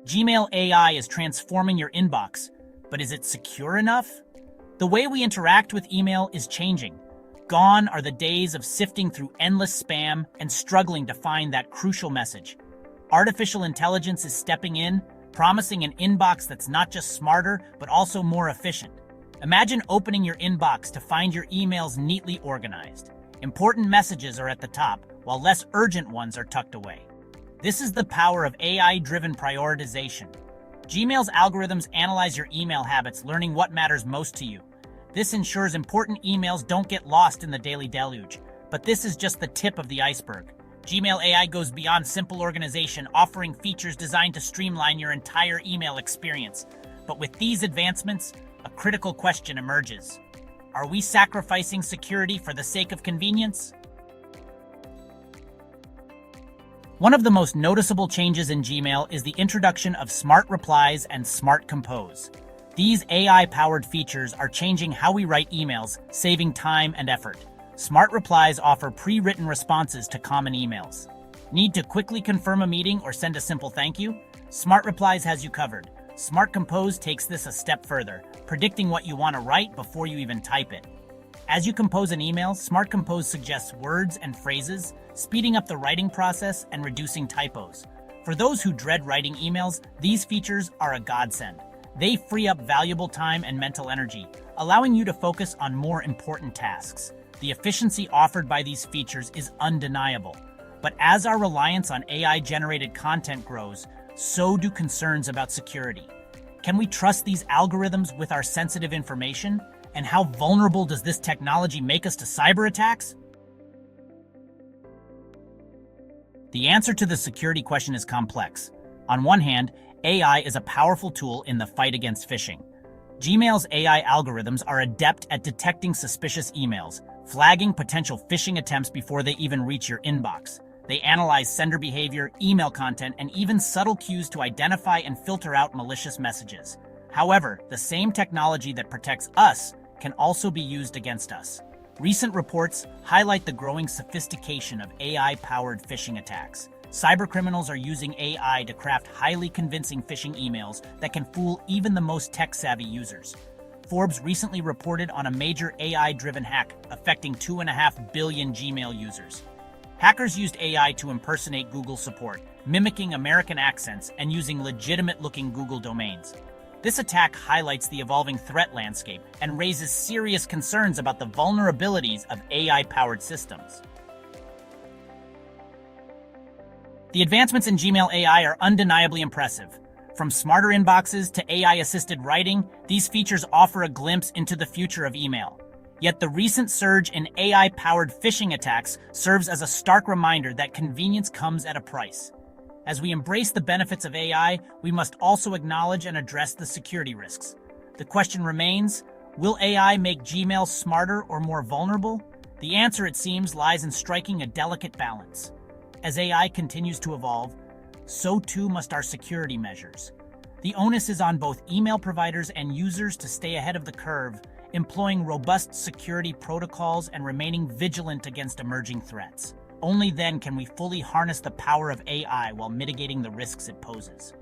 Gmail AI is transforming your inbox, but is it secure enough? The way we interact with email is changing. Gone are the days of sifting through endless spam and struggling to find that crucial message. Artificial intelligence is stepping in, promising an inbox that's not just smarter, but also more efficient. Imagine opening your inbox to find your emails neatly organized. Important messages are at the top, while less urgent ones are tucked away. This is the power of AI-driven prioritization. Gmail's algorithms analyze your email habits, learning what matters most to you. This ensures important emails don't get lost in the daily deluge. But this is just the tip of the iceberg. Gmail AI goes beyond simple organization, offering features designed to streamline your entire email experience. But with these advancements, a critical question emerges. Are we sacrificing security for the sake of convenience? One of the most noticeable changes in Gmail is the introduction of Smart Replies and Smart Compose. These AI-powered features are changing how we write emails, saving time and effort. Smart Replies offer pre-written responses to common emails. Need to quickly confirm a meeting or send a simple thank you? Smart Replies has you covered. Smart Compose takes this a step further, predicting what you want to write before you even type it. As you compose an email, Smart Compose suggests words and phrases, speeding up the writing process and reducing typos. For those who dread writing emails, these features are a godsend. They free up valuable time and mental energy, allowing you to focus on more important tasks. The efficiency offered by these features is undeniable. But as our reliance on AI-generated content grows, so do concerns about security. Can we trust these algorithms with our sensitive information? And how vulnerable does this technology make us to cyber attacks? The answer to the security question is complex. On one hand, AI is a powerful tool in the fight against phishing. Gmail's AI algorithms are adept at detecting suspicious emails, flagging potential phishing attempts before they even reach your inbox. They analyze sender behavior, email content, and even subtle cues to identify and filter out malicious messages. However, the same technology that protects us can also be used against us. Recent reports highlight the growing sophistication of AI-powered phishing attacks. Cybercriminals are using AI to craft highly convincing phishing emails that can fool even the most tech-savvy users. Forbes recently reported on a major AI-driven hack affecting 2.5 billion Gmail users. Hackers used AI to impersonate Google support, mimicking American accents and using legitimate-looking Google domains. This attack highlights the evolving threat landscape and raises serious concerns about the vulnerabilities of AI-powered systems. The advancements in Gmail AI are undeniably impressive. From smarter inboxes to AI-assisted writing, these features offer a glimpse into the future of email. Yet the recent surge in AI-powered phishing attacks serves as a stark reminder that convenience comes at a price. As we embrace the benefits of AI, we must also acknowledge and address the security risks. The question remains, will AI make Gmail smarter or more vulnerable? The answer, it seems, lies in striking a delicate balance. As AI continues to evolve, so too must our security measures. The onus is on both email providers and users to stay ahead of the curve, employing robust security protocols and remaining vigilant against emerging threats. Only then can we fully harness the power of AI while mitigating the risks it poses.